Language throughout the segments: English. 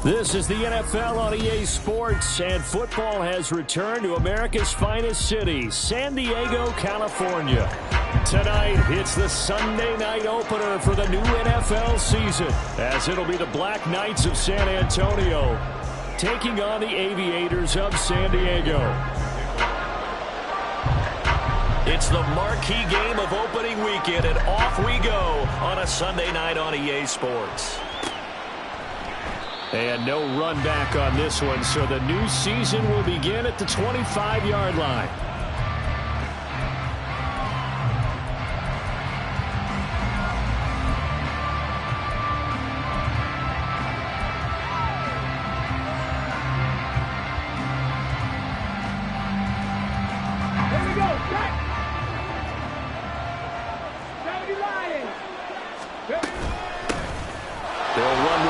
This is the NFL on EA Sports, and football has returned to America's finest city, San Diego, California. Tonight, it's the Sunday night opener for the new NFL season, as it'll be the Black Knights of San Antonio taking on the Aviators of San Diego. It's the marquee game of opening weekend, and off we go on a Sunday night on EA Sports. And no run back on this one, so the new season will begin at the 25-yard line.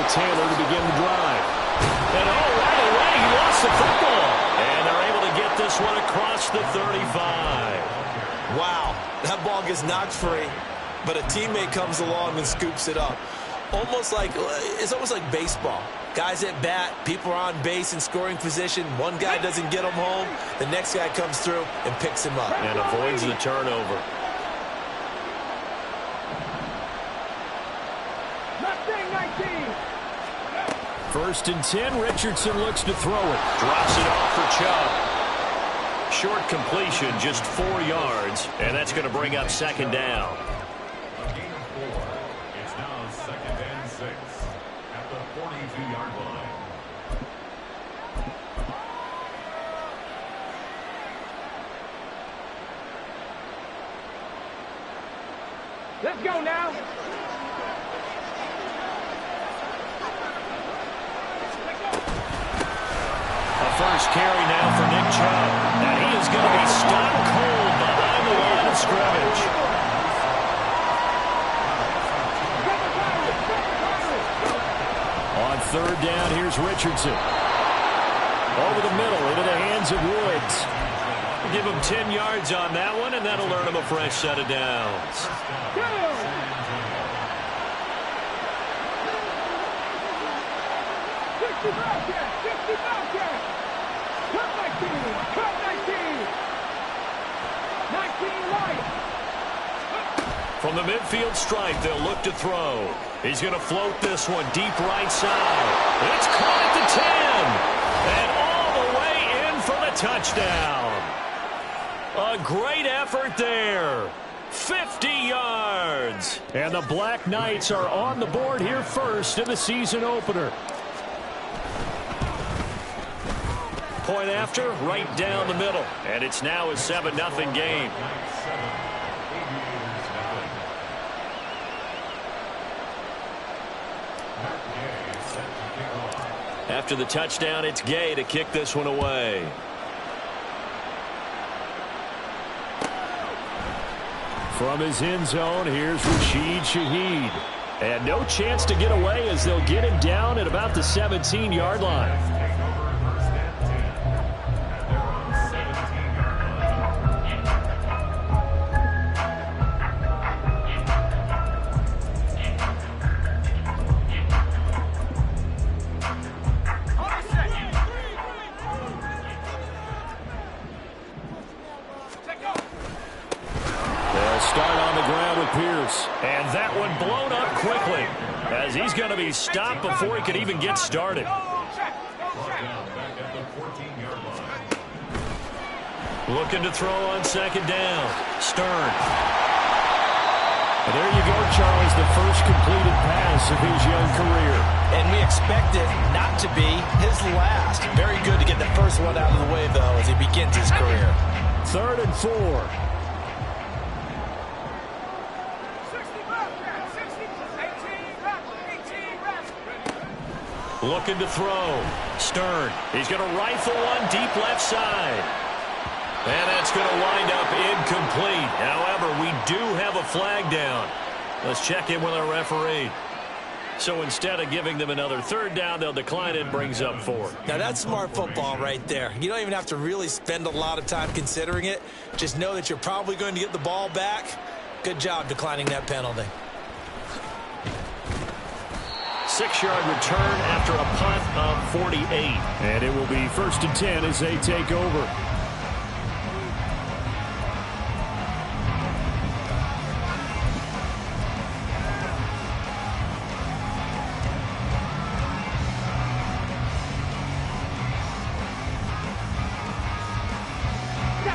Taylor to begin the drive. And right away, he lost the football. And they're able to get this one across the 35. Wow, that ball gets knocked free, but a teammate comes along and scoops it up. It's almost like baseball. Guys at bat, people are on base in scoring position. One guy doesn't get him home. The next guy comes through and picks him up. And avoids the turnover. First and 10, Richardson looks to throw it. Drops it off for Chubb. Short completion, just 4 yards, and that's going to bring up second down. A gain of 4. It's now second and 6 at the 42-yard line. Let's go now. First carry now for Nick Chubb. And he is going to be stopped cold behind the line of scrimmage. On third down, here's Richardson. Over the middle, into the hands of Woods. Give him 10 yards on that one, and that'll earn him a fresh set of downs. From the midfield stripe, they'll look to throw. He's going to float this one deep right side. It's caught at the 10. And all the way in for the touchdown. A great effort there. 50 yards. And the Black Knights are on the board here first in the season opener. Point after, right down the middle. And it's now a 7-0 game. After the touchdown, it's Gay to kick this one away. From his end zone, here's Rashid Shaheed. And no chance to get away as they'll get him down at about the 17-yard line. And that one blown up quickly as he's going to be stopped before he could even get started. Looking to throw on second down. Stern. And there you go, Charles, the first completed pass of his young career. And we expect it not to be his last. Very good to get the first one out of the way, though, as he begins his career. 3rd and 4. Looking to throw. Stern. He's going to rifle one deep left side. And that's going to wind up incomplete. However, we do have a flag down. Let's check in with our referee. So instead of giving them another 3rd down, they'll decline it. Brings up 4. Now, that's smart football right there. You don't even have to really spend a lot of time considering it. Just know that you're probably going to get the ball back. Good job declining that penalty. 6-yard return after a punt of 48. And it will be 1st and 10 as they take over.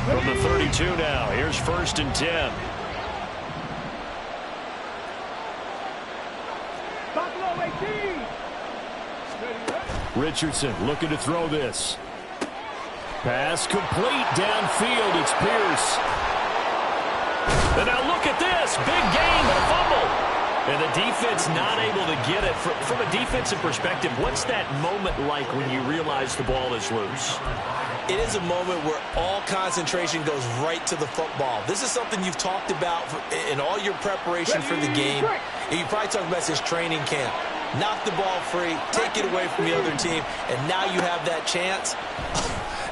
From the 32 now, here's 1st and 10. Richardson looking to throw this. Pass complete downfield. It's Pierce. And now look at this. Big gain, but a fumble. And the defense not able to get it. From a defensive perspective, what's that moment like when you realize the ball is loose? It is a moment where all concentration goes right to the football. This is something you've talked about in all your preparation for the game. And you probably talked about this training camp. Knock the ball free, take it away from the other team, and now you have that chance.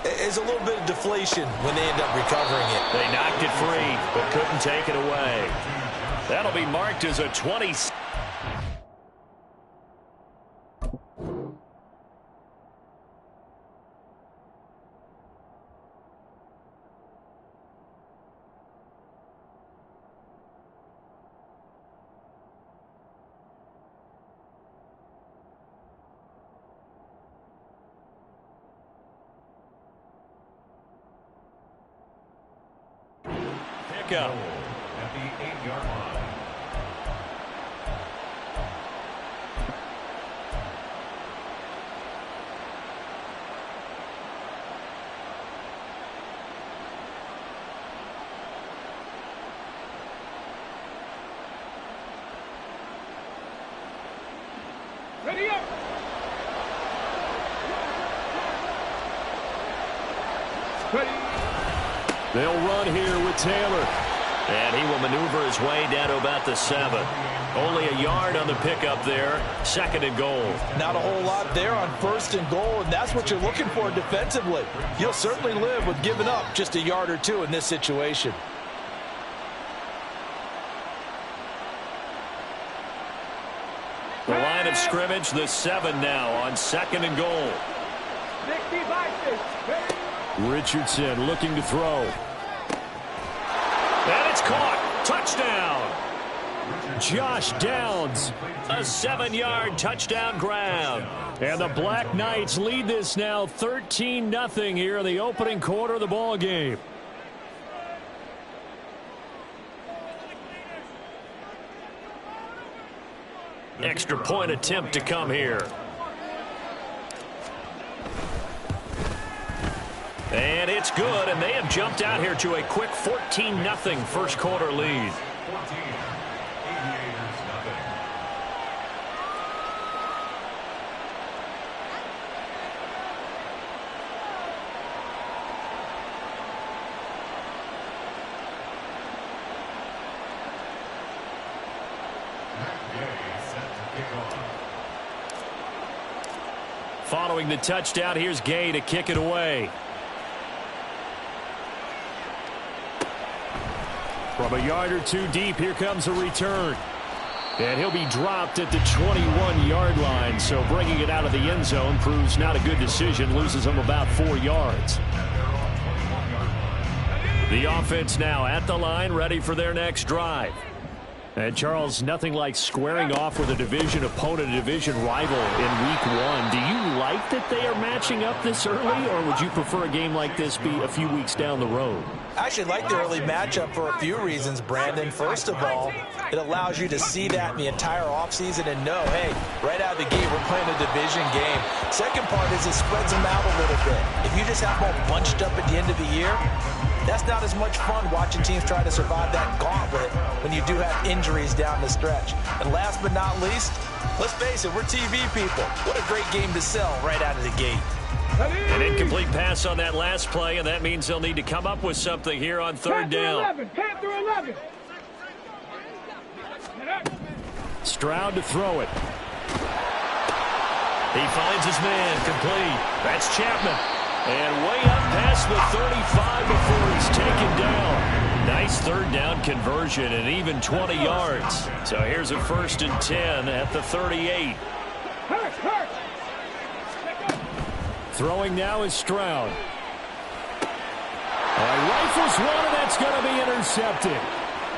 There's a little bit of deflation when they end up recovering it. They knocked it free, but couldn't take it away. That'll be marked as a 20. Pickup at the 8-yard line. Ready up. Ready. They'll run here with Taylor. And he will maneuver his way down to about the 7. Only a yard on the pickup there. 2nd and goal. Not a whole lot there on 1st and goal, and that's what you're looking for defensively. You'll certainly live with giving up just a yard or two in this situation. The line of scrimmage, the 7 now on 2nd and goal. 60-6. Richardson looking to throw. And it's caught. Touchdown. Josh Downs. A 7-yard touchdown grab. And the Black Knights lead this now 13-0 here in the opening quarter of the ball game. Extra point attempt to come here. And it's good, and they have jumped out here to a quick 14-0 first quarter lead. 14. Aviators nothing. Following the touchdown, here's Gay to kick it away. From a yard or two deep, here comes a return. And he'll be dropped at the 21-yard line, so bringing it out of the end zone proves not a good decision, loses him about 4 yards. The offense now at the line, ready for their next drive. And, Charles, nothing like squaring off with a division opponent, a division rival in Week 1. Do you like that they are matching up this early, or would you prefer a game like this be a few weeks down the road? I actually like the early matchup for a few reasons, Brandon. First of all, it allows you to see that in the entire offseason and know, hey, right out of the gate, we're playing a division game. Second part is it spreads them out a little bit. If you just have them all bunched up at the end of the year, that's not as much fun watching teams try to survive that gauntlet when you do have injuries down the stretch. And last but not least, let's face it, we're TV people. What a great game to sell right out of the gate. An incomplete pass on that last play, and that means they'll need to come up with something here on 3rd down. 10 through 11. Stroud to throw it. He finds his man complete. That's Chapman. And way up past the 35 before he's taken down. Nice 3rd down conversion and even 20 yards. So here's a 1st and 10 at the 38. Hurt. Throwing now is Stroud. Rifles one, and that's going to be intercepted.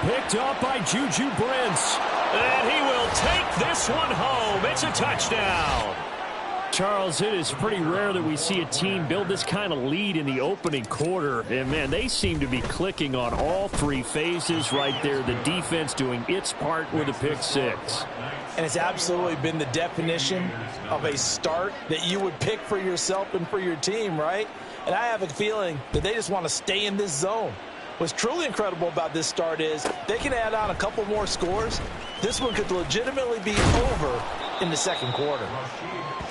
Picked up by Juju Brents. And he will take this one home. It's a touchdown. Charles, it is pretty rare that we see a team build this kind of lead in the opening quarter. And, man, they seem to be clicking on all three phases right there. The defense doing its part with a pick six. And it's absolutely been the definition of a start that you would pick for yourself and for your team, right? And I have a feeling that they just want to stay in this zone. What's truly incredible about this start is they can add on a couple more scores. This one could legitimately be over in the second quarter.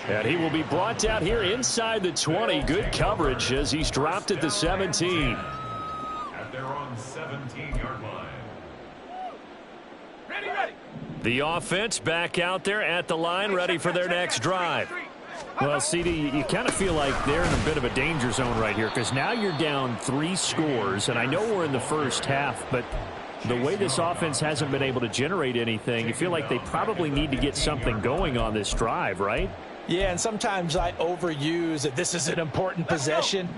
And he will be brought down here inside the 20. Good coverage as he's dropped at the 17. At their own 17-yard line. Ready. The offense back out there at the line, ready for their next drive. Well, CD, you kind of feel like they're in a bit of a danger zone right here because now you're down 3 scores, and I know we're in the first half, but the way this offense hasn't been able to generate anything, you feel like they probably need to get something going on this drive, right? Yeah, and sometimes I overuse that this is an important possession.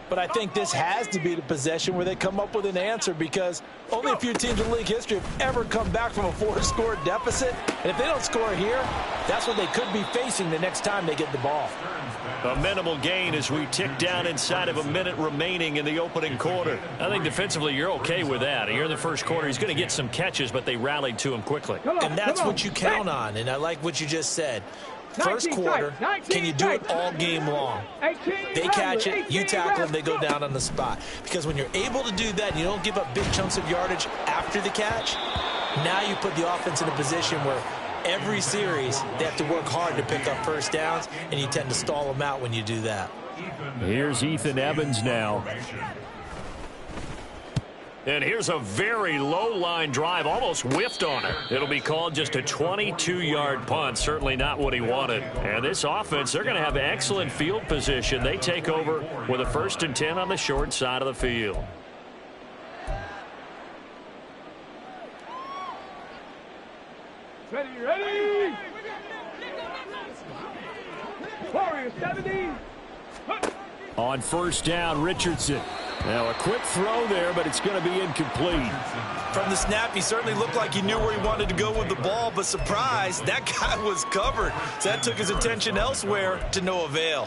But I think this has to be the possession where they come up with an answer because only a few teams in league history have ever come back from a 4-score deficit. And if they don't score here, that's what they could be facing the next time they get the ball. A minimal gain as we tick down inside of a minute remaining in the opening quarter. I think defensively you're okay with that. Here in the first quarter, he's going to get some catches, but they rallied to him quickly. And that's what you count on, and I like what you just said. First quarter, can you do it all game long? They catch it, you tackle them, they go down on the spot. Because when you're able to do that and you don't give up big chunks of yardage after the catch, now you put the offense in a position where every series they have to work hard to pick up first downs, and you tend to stall them out when you do that. Here's Ethan Evans now. And here's a very low-line drive, almost whiffed on it. It'll be called just a 22-yard punt, certainly not what he wanted. And this offense, they're going to have excellent field position. They take over with a 1st and 10 on the short side of the field. Ready. Warriors 70. On first down, Richardson. Now a quick throw there, but it's going to be incomplete. From the snap, he certainly looked like he knew where he wanted to go with the ball, but surprise, that guy was covered. So that took his attention elsewhere to no avail.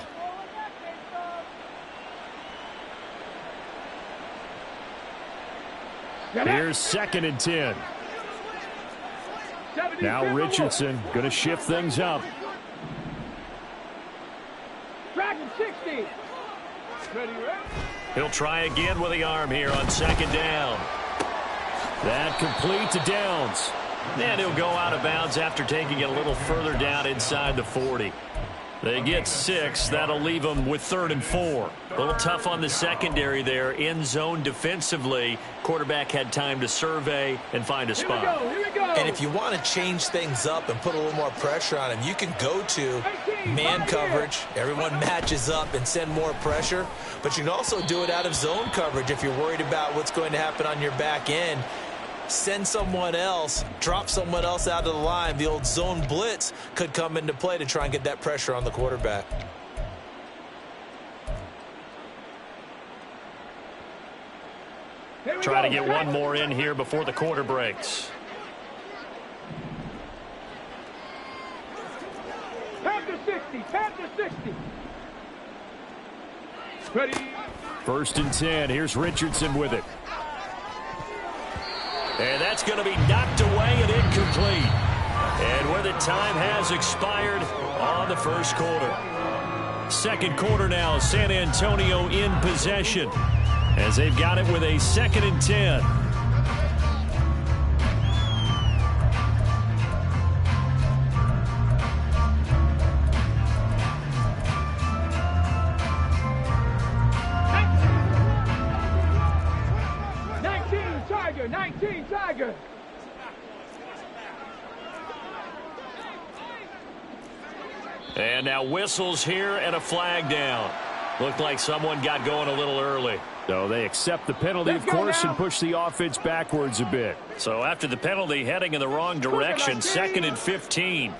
Here's 2nd and 10. Now Richardson going to shift things up. Dragon 60. Ready. He'll try again with the arm here on 2nd down. That complete to Downs. And he'll go out of bounds after taking it a little further down inside the 40. They get 6. That'll leave them with 3rd and 4. A little tough on the secondary there. In zone defensively. Quarterback had time to survey and find a spot. Here we go. And if you want to change things up and put a little more pressure on him, you can go to man coverage. Everyone matches up and send more pressure. But you can also do it out of zone coverage if you're worried about what's going to happen on your back end. Send someone else, drop someone else out of the line. The old zone blitz could come into play to try and get that pressure on the quarterback. Try to get one more in here before the quarter breaks. Panther 60. Ready. 1st and 10. Here's Richardson with it. And that's going to be knocked away and incomplete. And where the time has expired on the first quarter. Second quarter now, San Antonio in possession as they've got it with a 2nd and 10. Tiger. And now whistles here and a flag down. Looked like someone got going a little early. So they accept the penalty, of course, and push the offense backwards a bit. So after the penalty, heading in the wrong direction, 2nd and 15.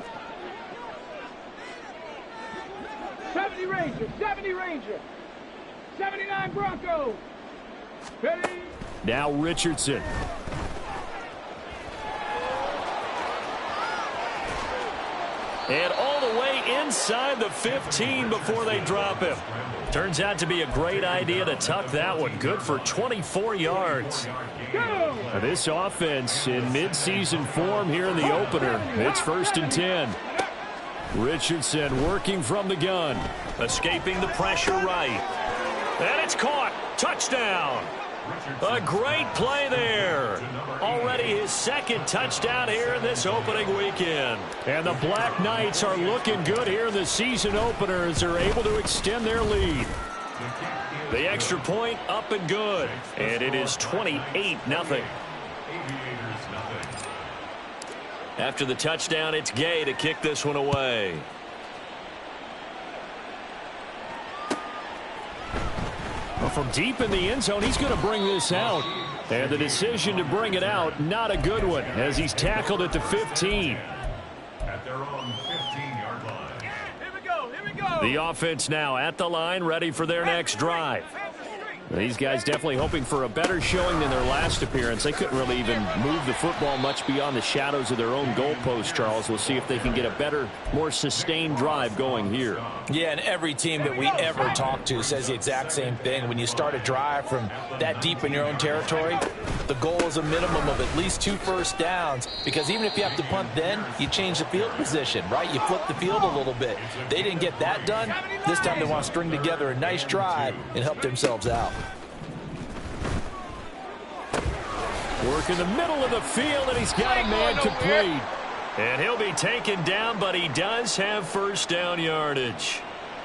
70 Ranger, 70 Ranger, 79 Bronco. Ready? Now Richardson. And all the way inside the 15 before they drop him. Turns out to be a great idea to tuck that one. Good for 24 yards. Now this offense in midseason form here in the opener. It's 1st and 10. Richardson working from the gun. Escaping the pressure right. And it's caught. Touchdown. A great play there. Already his 2nd touchdown here in this opening weekend. And the Black Knights are looking good here in the season opener as they're able to extend their lead. The extra point up and good. And it is 28-0. After the touchdown, it's Gay to kick this one away. Well, from deep in the end zone, he's going to bring this out. And the decision to bring it out, not a good one, as he's tackled at the 15. At their own 15-yard line. Here we go, here we go. The offense now at the line, ready for their next drive. These guys definitely hoping for a better showing than their last appearance. They couldn't really even move the football much beyond the shadows of their own goalpost, Charles. We'll see if they can get a better, more sustained drive going here. Yeah, and every team that we ever talk to says the exact same thing. When you start a drive from that deep in your own territory, the goal is a minimum of at least 2 first downs, because even if you have to punt then, you change the field position, right? You flip the field a little bit. They didn't get that done. This time they want to string together a nice drive and help themselves out. Work in the middle of the field, and he's got a man complete. And he'll be taken down, but he does have first down yardage.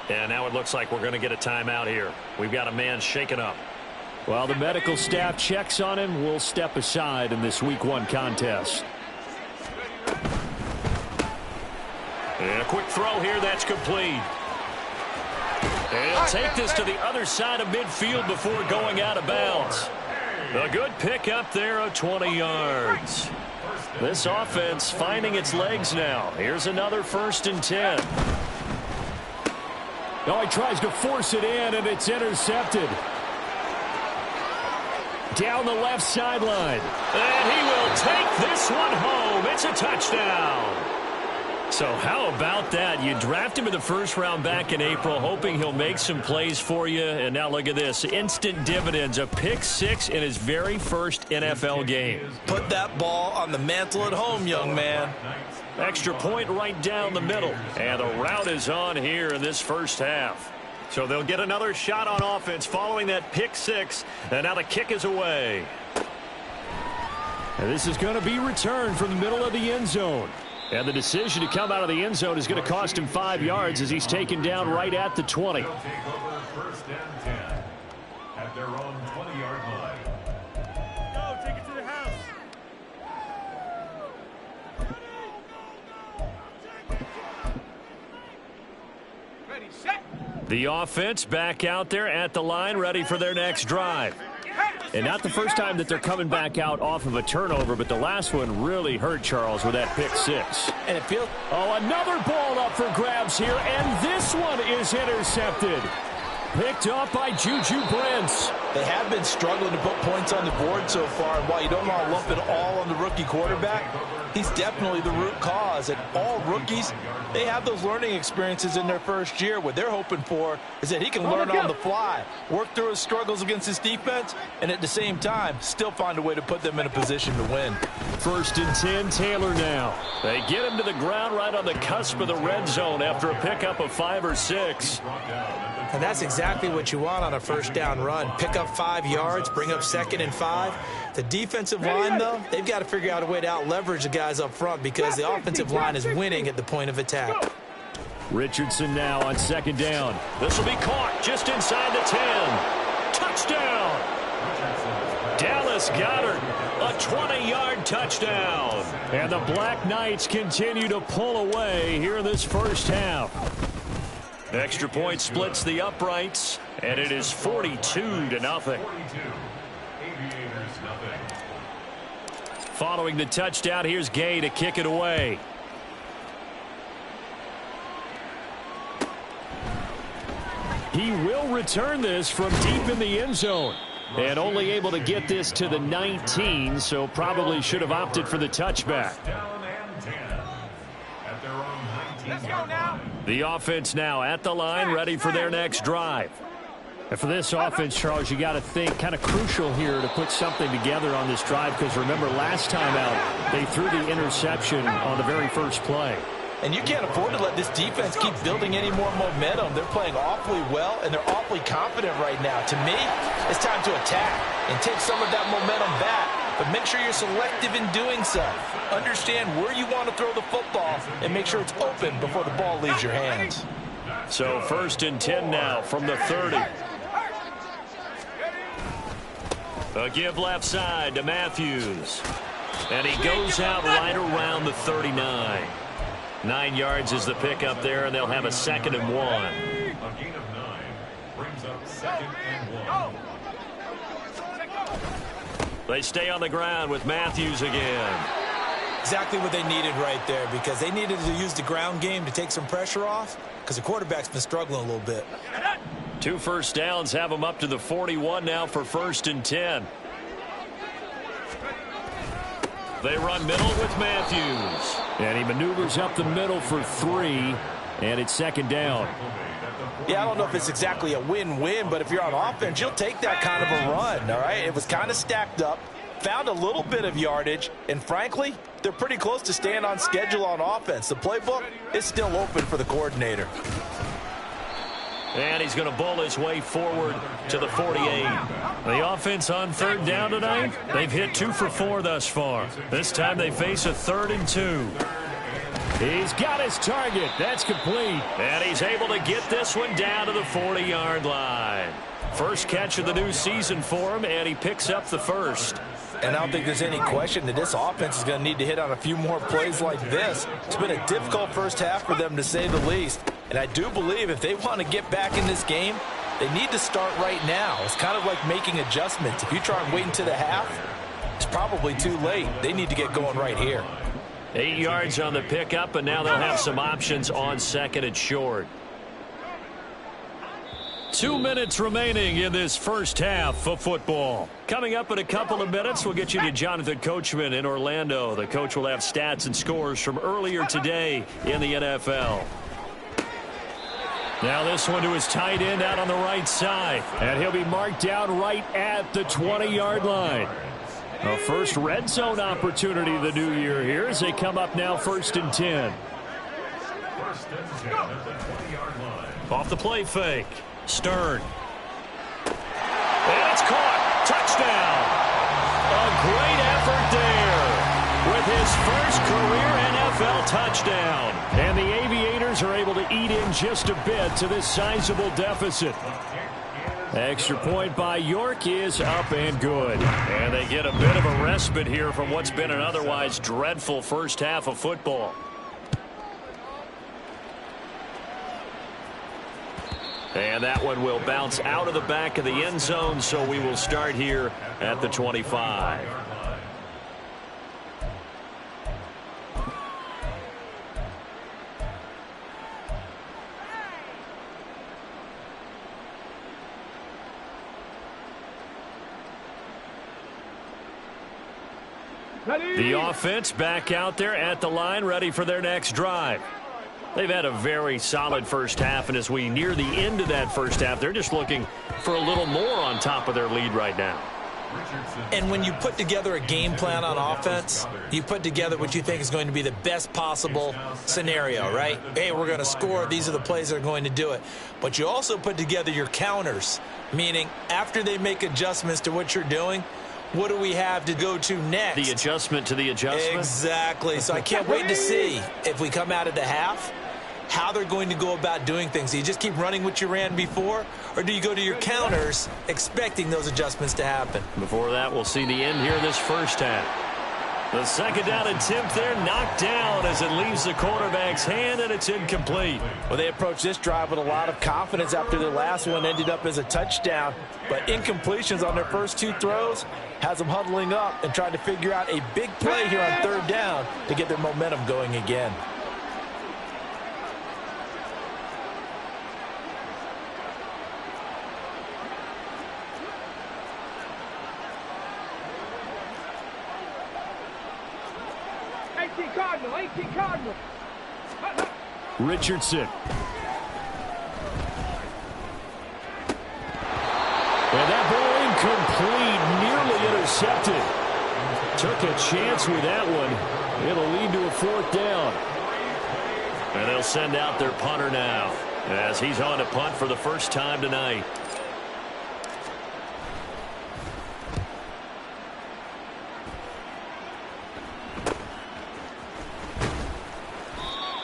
And now it looks like we're going to get a timeout here. We've got a man shaken up. While the medical staff checks on him, we'll step aside in this Week 1 contest. And a quick throw here, that's complete. And he'll take this to the other side of midfield before going out of bounds. A good pick up there of 20 yards. This offense finding its legs now. Here's another 1st and 10. Oh, he tries to force it in, and it's intercepted. Down the left sideline. And he will take this one home. It's a touchdown. So how about that? You draft him in the 1st round back in April, hoping he'll make some plays for you. And now look at this. Instant dividends. A pick 6 in his very first NFL game. Put that ball on the mantle at home, young man. Extra point right down the middle. And the route is on here in this first half. So they'll get another shot on offense following that pick 6. And now the kick is away. And this is going to be returned from the middle of the end zone. And the decision to come out of the end zone is going to cost him 5 yards as he's taken down right at the 20. They'll take over 1st and 10 at their own 20-yard line. Go, take it to the house. Ready, set. The offense back out there at the line, ready for their next drive. And not the first time that they're coming back out off of a turnover, but the last one really hurt Charles with that pick 6. And it feels... Oh, another ball up for grabs here, and this one is intercepted. Picked up by Juju Brents. They have been struggling to put points on the board so far, and while you don't want to lump it all on the rookie quarterback, he's definitely the root cause. And all rookies, they have those learning experiences in their first year. What they're hoping for is that he can learn on the fly, work through his struggles against his defense, and at the same time, still find a way to put them in a position to win. 1st and 10, Taylor now. They get him to the ground right on the cusp of the red zone after a pickup of 5 or 6. And that's exactly what you want on a 1st down run. Pick up 5 yards, bring up 2nd and 5. The defensive line, though, they've got to figure out a way to out-leverage the guys up front because the offensive line is winning at the point of attack. Richardson now on 2nd down. This will be caught just inside the 10. Touchdown! Dallas Goedert, a 20-yard touchdown. And the Black Knights continue to pull away here in this first half. Extra point splits the uprights, and it is 42-0. Following the touchdown, here's Gay to kick it away. He will return this from deep in the end zone. And only able to get this to the 19, so probably should have opted for the touchback. Let's go now. The offense now at the line, ready for their next drive. And for this offense, Charles, you got to think kind of crucial here to put something together on this drive, because remember last time out they threw the interception on the very first play. And you can't afford to let this defense keep building any more momentum. They're playing awfully well, and they're awfully confident right now. To me, it's time to attack and take some of that momentum back. But make sure you're selective in doing so. Understand where you want to throw the football and make sure it's open before the ball leaves your hands. So 1st and 10 now from the 30. A give left side to Matthews. And he goes out right around the 39. 9 yards is the pickup there, and they'll have a 2nd and 1. A gain of 9 brings up 2nd and 1. They stay on the ground with Matthews again. Exactly what they needed right there, because they needed to use the ground game to take some pressure off, because the quarterback's been struggling a little bit. 2 first downs have them up to the 41 now for 1st and 10. They run middle with Matthews. And he maneuvers up the middle for 3, and it's 2nd down. Yeah, I don't know if it's exactly a win-win, but if you're on offense, you'll take that kind of a run, all right? It was kind of stacked up, found a little bit of yardage, and frankly, they're pretty close to staying on schedule on offense. The playbook is still open for the coordinator. And he's going to bowl his way forward to the 48. The offense on 3rd down tonight, they've hit 2 for 4 thus far. This time they face a 3rd and 2. He's got his target. That's complete. And he's able to get this one down to the 40-yard line. First catch of the new season for him, and he picks up the 1st. And I don't think there's any question that this offense is going to need to hit on a few more plays like this. It's been a difficult first half for them, to say the least. And I do believe if they want to get back in this game, they need to start right now. It's kind of like making adjustments. If you try and wait until the half, it's probably too late. They need to get going right here. 8 yards on the pickup, and now they'll have some options on 2nd and short. 2 minutes remaining in this first half of football. Coming up in a couple of minutes, we'll get you to Jonathan Coachman in Orlando. The coach will have stats and scores from earlier today in the NFL. Now this one to his tight end out on the right side. And he'll be marked down right at the 20-yard line. A first red zone opportunity the new year here as they come up now 1st and 10. 1st and 10 at the 20-yard line. Off the play fake. Stern. And it's caught. Touchdown. A great effort there with his first career NFL touchdown. And the Aviators are able to eat in just a bit to this sizable deficit. Extra point by York is up and good. And they get a bit of a respite here from what's been an otherwise dreadful first half of football. And that one will bounce out of the back of the end zone, so we will start here at the 25. The offense back out there at the line, ready for their next drive. They've had a very solid first half, and as we near the end of that first half, they're just looking for a little more on top of their lead right now. And when you put together a game plan on offense, you put together what you think is going to be the best possible scenario, right? Hey, we're going to score. These are the plays that are going to do it. But you also put together your counters, meaning after they make adjustments to what you're doing, what do we have to go to next? The adjustment to the adjustment? Exactly. So I can't wait to see if we come out of the half, how they're going to go about doing things. Do you just keep running what you ran before, or do you go to your counters expecting those adjustments to happen? Before that, we'll see the end here this first half. The 2nd down attempt there knocked down as it leaves the quarterback's hand, and it's incomplete. Well, they approached this drive with a lot of confidence after their last one ended up as a touchdown. But incompletions on their first 2 throws has them huddling up and trying to figure out a big play here on 3rd down to get their momentum going again. Richardson. And that ball incomplete, nearly intercepted. Took a chance with that one. It'll lead to a 4th down. And they'll send out their punter now, as he's on to punt for the first time tonight.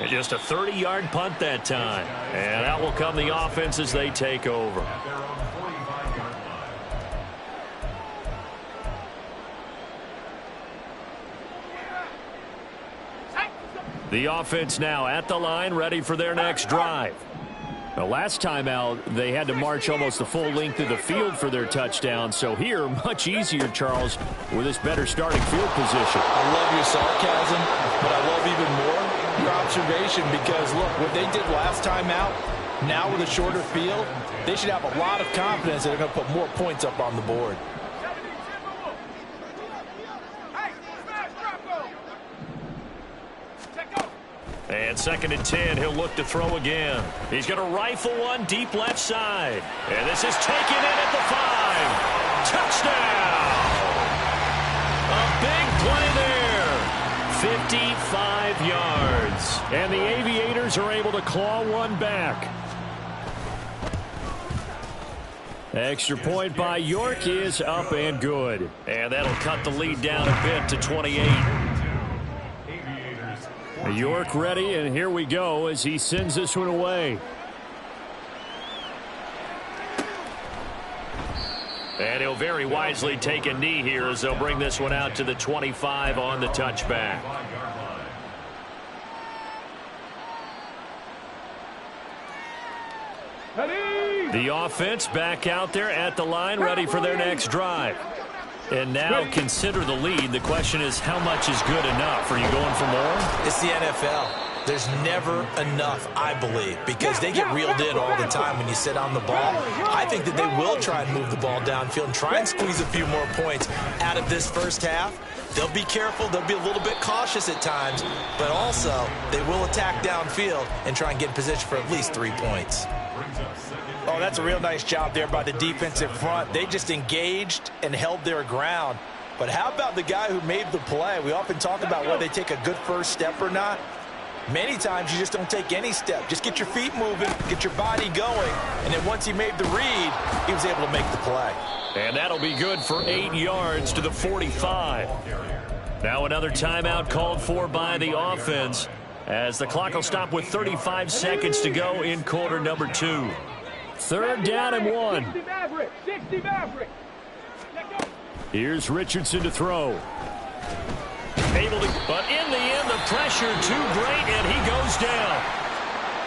And just a 30-yard punt that time. And out will come the offense as they take over. The offense now at the line, ready for their next drive. The last time out, they had to march almost the full length of the field for their touchdown. So here, much easier, Charles, with this better starting field position. I love your sarcasm, but I love even more your observation, because, look, what they did last time out, now with a shorter field, they should have a lot of confidence that they're going to put more points up on the board. And 2nd and 10, he'll look to throw again. He's going to rifle one deep left side. And this is taken in at the 5. Touchdown! A big play there. 55 yards. And the Aviators are able to claw one back. Extra point by York is up and good. And that'll cut the lead down a bit to 28. York ready, and here we go as he sends this one away. And he'll very wisely take a knee here as they'll bring this one out to the 25 on the touchback. The offense back out there at the line, ready for their next drive. And now consider the lead. The question is, how much is good enough? Are you going for more? It's the NFL. There's never enough, I believe, because they get reeled in all the time when you sit on the ball. I think that they will try and move the ball downfield and try and squeeze a few more points out of this first half. They'll be careful. They'll be a little bit cautious at times, but also they will attack downfield and try and get in position for at least 3 points. Oh, that's a real nice job there by the defensive front. They just engaged and held their ground. But how about the guy who made the play? We often talk about whether they take a good first step or not. Many times you just don't take any step. Just get your feet moving, get your body going, and then once he made the read, he was able to make the play. And that'll be good for 8 yards to the 45. Now another timeout called for by the offense, as the clock will stop with 35 seconds to go in quarter number 2. 3rd down and 1. Here's Richardson to throw. Able to, but in the end, the pressure too great, and he goes down.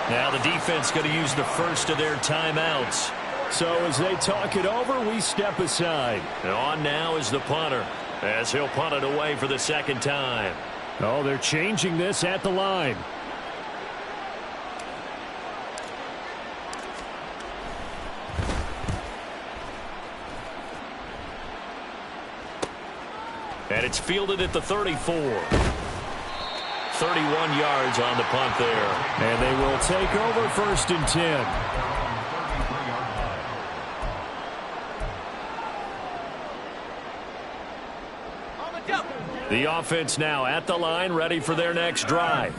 Now the defense going to use the first of their timeouts. So as they talk it over, we step aside. And on now is the punter, as he'll punt it away for the 2nd time. Oh, they're changing this at the line. And it's fielded at the 34. 31 yards on the punt there. And they will take over 1st and 10. The offense now at the line, ready for their next drive.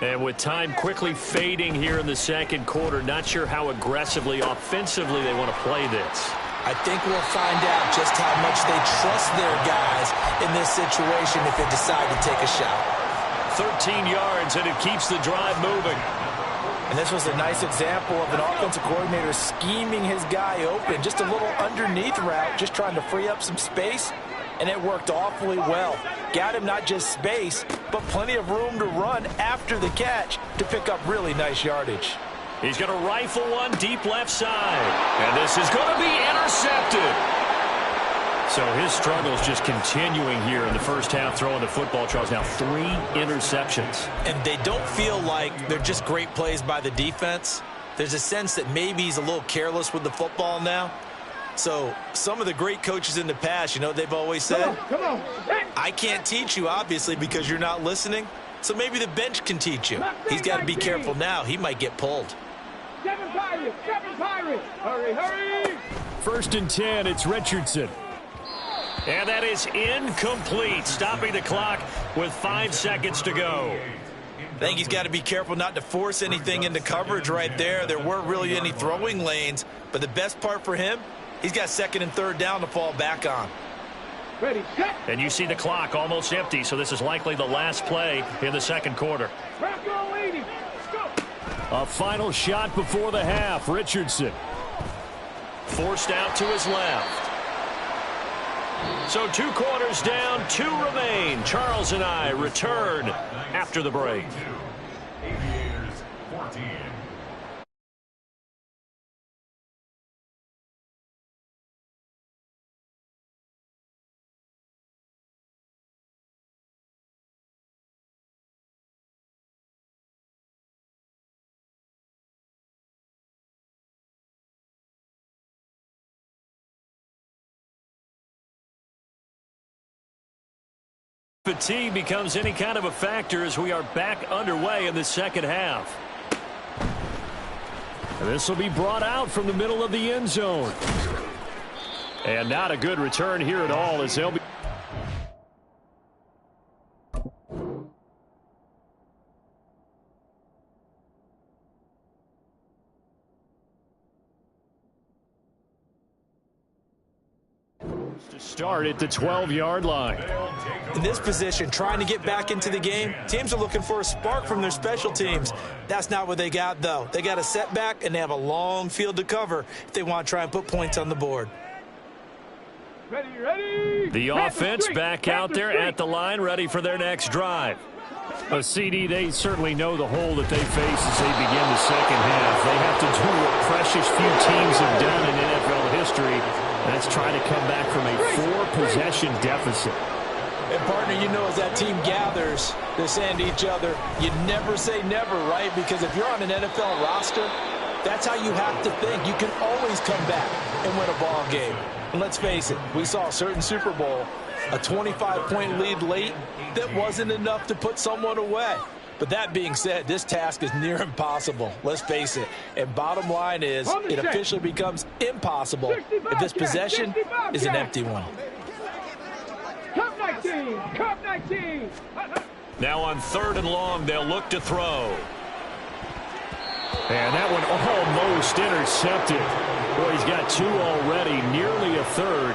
And with time quickly fading here in the 2nd quarter, not sure how aggressively, offensively they want to play this. I think we'll find out just how much they trust their guys in this situation if they decide to take a shot. 13 yards, and it keeps the drive moving. And this was a nice example of an offensive coordinator scheming his guy open. Just a little underneath route, just trying to free up some space, and it worked awfully well. Got him not just space, but plenty of room to run after the catch to pick up really nice yardage. He's going to rifle one deep left side. And this is going to be intercepted. So his struggles just continuing here in the first half throwing the football, Charles. Now 3 interceptions. And they don't feel like they're just great plays by the defense. There's a sense that maybe he's a little careless with the football now. So some of the great coaches in the past, you know, they've always said, I can't teach you, obviously, because you're not listening. So maybe the bench can teach you. He's got to be careful now. He might get pulled. 7 Pirates, 7 Pirates. Hurry, hurry. 1st and 10, it's Richardson. And that is incomplete, stopping the clock with 5 seconds to go. I think he's got to be careful not to force anything into coverage right there. There weren't really any throwing lanes, but the best part for him, he's got 2nd and 3rd down to fall back on. Ready, set. And you see the clock almost empty, so this is likely the last play in the 2nd quarter. Bronco leading. Let's go. A final shot before the half. Richardson. Forced out to his left. So 2 quarters down, 2 remain. Charles and I return after the break. Aviators 14. Fatigue becomes any kind of a factor as we are back underway in the 2nd half. This will be brought out from the middle of the end zone. And not a good return here at all as they'll be. To start at the 12-yard line. In this position, trying to get back into the game, teams are looking for a spark from their special teams. That's not what they got, though. They got a setback, and they have a long field to cover if they want to try and put points on the board. Ready, ready. The offense back out there at the line, ready for their next drive. A CD, they certainly know the hole that they face as they begin the 2nd half. They have to do what precious few teams have done in NFL history. That's trying to come back from a 4-possession deficit. And, partner, you know, as that team gathers, they're saying to each other, you never say never, right? Because if you're on an NFL roster, that's how you have to think. You can always come back and win a ball game. And let's face it, we saw a certain Super Bowl, a 25-point lead late that wasn't enough to put someone away. But that being said, this task is near impossible. Let's face it. And bottom line is, it officially becomes impossible if this possession is an empty one. Cup 19, Cup 19. Now on 3rd and long, they'll look to throw. And that one almost intercepted. Boy, he's got 2 already, nearly a 3rd,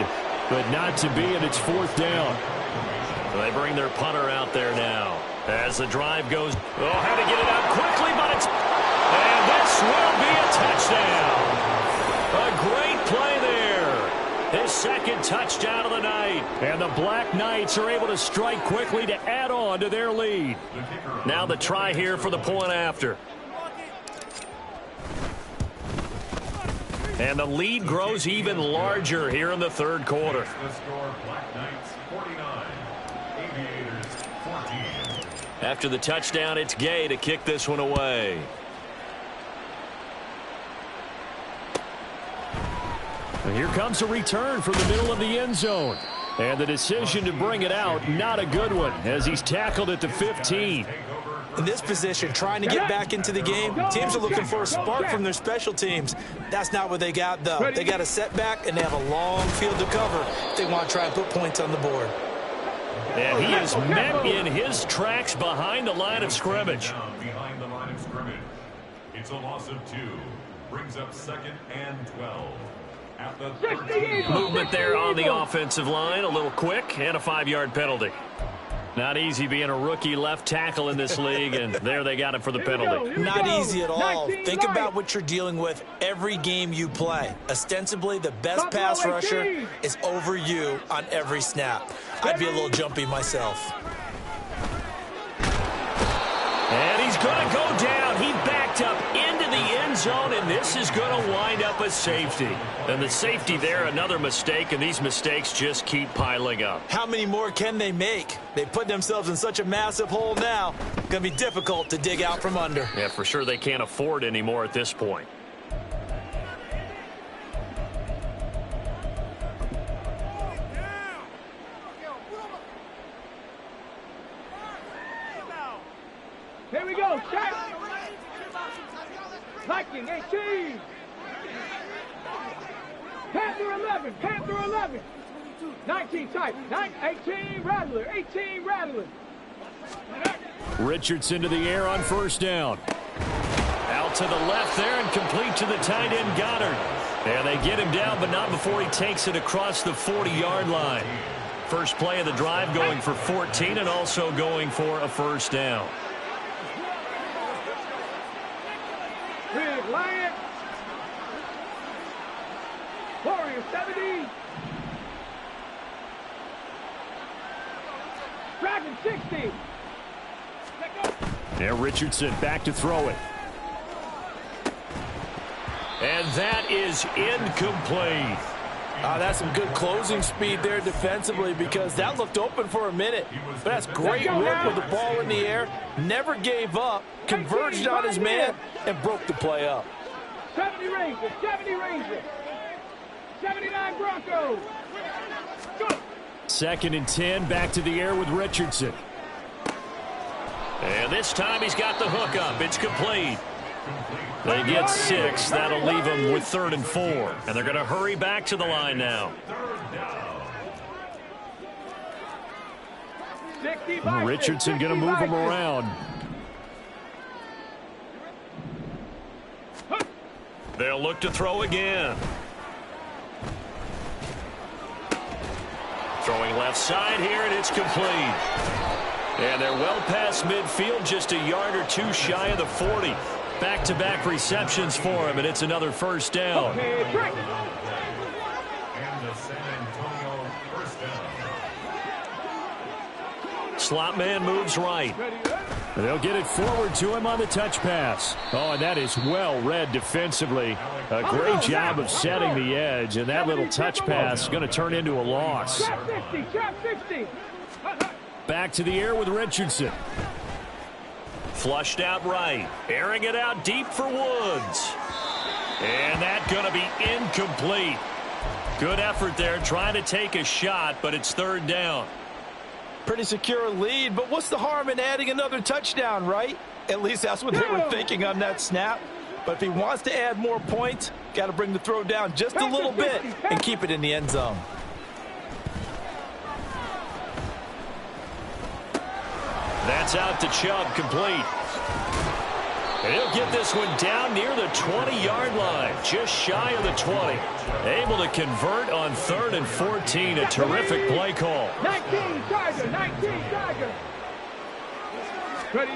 but not to be, and it's 4th down. So they bring their punter out there now. As the drive goes, had to get it out quickly, but it's, and this will be a touchdown. A great play there. His 2nd touchdown of the night. And the Black Knights are able to strike quickly to add on to their lead. Now the try here for the point after. And the lead grows even larger here in the 3rd quarter. The score, Black Knights 49, Aviators 14. After the touchdown, it's Gay to kick this one away. And here comes a return from the middle of the end zone. And the decision to bring it out, not a good one, as he's tackled at the 15. In this position, trying to get back into the game, teams are looking for a spark from their special teams. That's not what they got, though. They got a setback, and they have a long field to cover if they want to try and put points on the board. And he is met in his tracks behind the line of scrimmage. Behind the line of scrimmage. It's a loss of 2. Brings up 2nd and 12. At the 13. Movement there on the offensive line. A little quick and a 5-yard penalty. Not easy being a rookie left tackle in this league, and there they got it for the penalty. Not easy at all. Think about what you're dealing with every game you play. Ostensibly, the best pass rusher is over you on every snap. I'd be a little jumpy myself. And he's going to go down. He backed up into the end zone, and this is going to wind up a safety. And the safety there, another mistake, and these mistakes just keep piling up. How many more can they make? They put themselves in such a massive hole now. It's going to be difficult to dig out from under. Yeah, for sure they can't afford any more at this point. Viking 18. Panther 11. Panther 11. 19 tight. 18 Rattler. 18 Rattler. Richardson to the air on first down. Out to the left there and complete to the tight end Goddard. And they get him down, but not before he takes it across the 40-yard line. First play of the drive going for 14 and also going for a first down. Big Lion. Warrior 70. Dragon 60. Now Richardson back to throw it. And that is incomplete. That's some good closing speed there defensively because that looked open for a minute. But that's great work with the ball in the air. Never gave up, converged on his man, and broke the play up. 70 Rangers, 70 Rangers. 79 Broncos. Go. 2nd and 10, back to the air with Richardson. And this time he's got the hook up. It's complete. They get 6. That'll leave them with 3rd and 4. And they're going to hurry back to the line now. Richardson going to move him around. They'll look to throw again. Throwing left side here, and it's complete. And they're well past midfield, just a yard or two shy of the 40. Back-to-back receptions for him, and it's another first down. And the San Antonio first down. Slot man moves right. They'll get it forward to him on the touch pass. Oh, and that is well read defensively. A great job of setting the edge, and that little touch pass is going to turn into a loss. Back to the air with Richardson. Flushed out right. Airing it out deep for Woods. And that's going to be incomplete. Good effort there trying to take a shot, but it's 3rd down. Pretty secure lead, but what's the harm in adding another touchdown, right? At least that's what they were thinking on that snap. But if he wants to add more points, got to bring the throw down just a little bit and keep it in the end zone. That's out to Chubb, complete. And he'll get this one down near the 20-yard line, just shy of the 20. Able to convert on 3rd and 14, a terrific play call. 19 Tiger, 19 Tiger. Ready.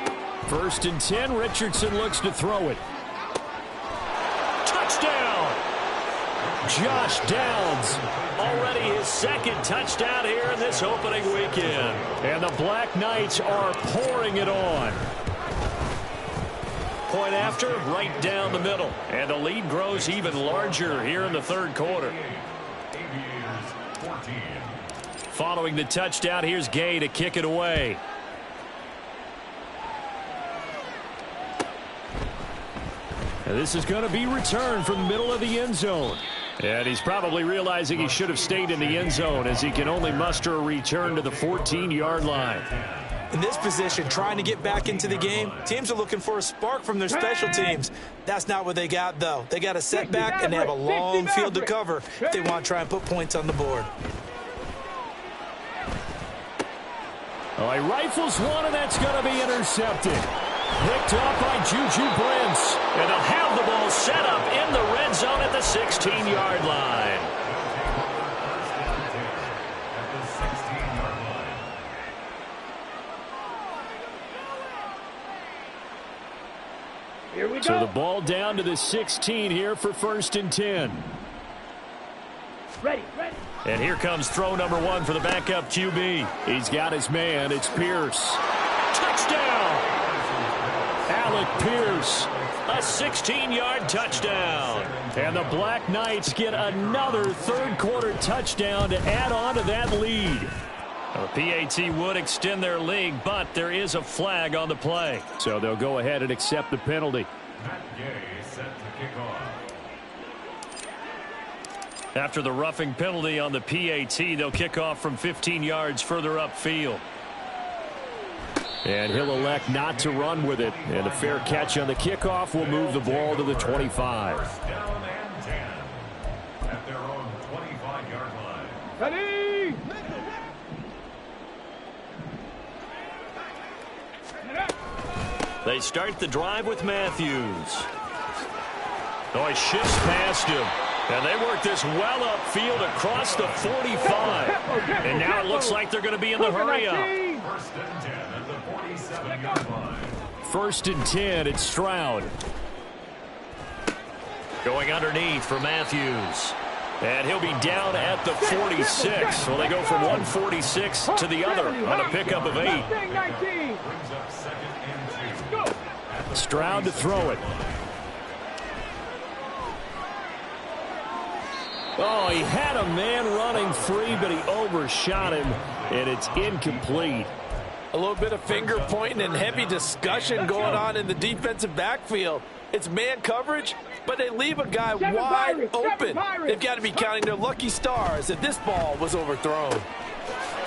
1st and 10, Richardson looks to throw it. Touchdown! Josh Downs, already his 2nd touchdown here in this opening weekend. And the Black Knights are pouring it on. Point after, right down the middle. And the lead grows even larger here in the 3rd quarter. Following the touchdown, here's Gay to kick it away. And this is going to be returned from the middle of the end zone. And he's probably realizing he should have stayed in the end zone as he can only muster a return to the 14-yard line. In this position, trying to get back into the game, teams are looking for a spark from their special teams. That's not what they got, though. They got a setback, and they have a long field to cover if they want to try and put points on the board. Oh, he rifles one, and that's going to be intercepted. Picked off by Juju Brents. And they'll have the ball set up in the red zone at the 16-yard line. Here we go. So the ball down to the 16 here for 1st and 10. Ready, ready. And here comes throw number 1 for the backup QB. He's got his man. It's Pierce. Touchdown! Alec Pierce. A 16-yard touchdown. And the Black Knights get another 3rd quarter touchdown to add on to that lead. Well, the PAT would extend their lead, but there is a flag on the play. So they'll go ahead and accept the penalty. Matt Gay set to kick off. After the roughing penalty on the PAT, they'll kick off from 15 yards further upfield. And he'll elect not to run with it. And a fair catch on the kickoff will move the ball to the 25. First down and 10 at their own 25-yard line. Ready? They start the drive with Matthews. Oh, he shifts past him. And they work this well upfield across the 45. And now it looks like they're going to be in the hurry-up. First and 10 at the 47-yard line. First and 10, it's Stroud. Going underneath for Matthews. And he'll be down at the 46. Well, they go from 146 to the other on a pickup of 8. Brings up second and 2. Stroud to throw it. Oh, he had a man running free, but he overshot him, and it's incomplete. A little bit of finger pointing and heavy discussion going on in the defensive backfield. It's man coverage, but they leave a guy wide open. They've got to be counting their lucky stars that this ball was overthrown.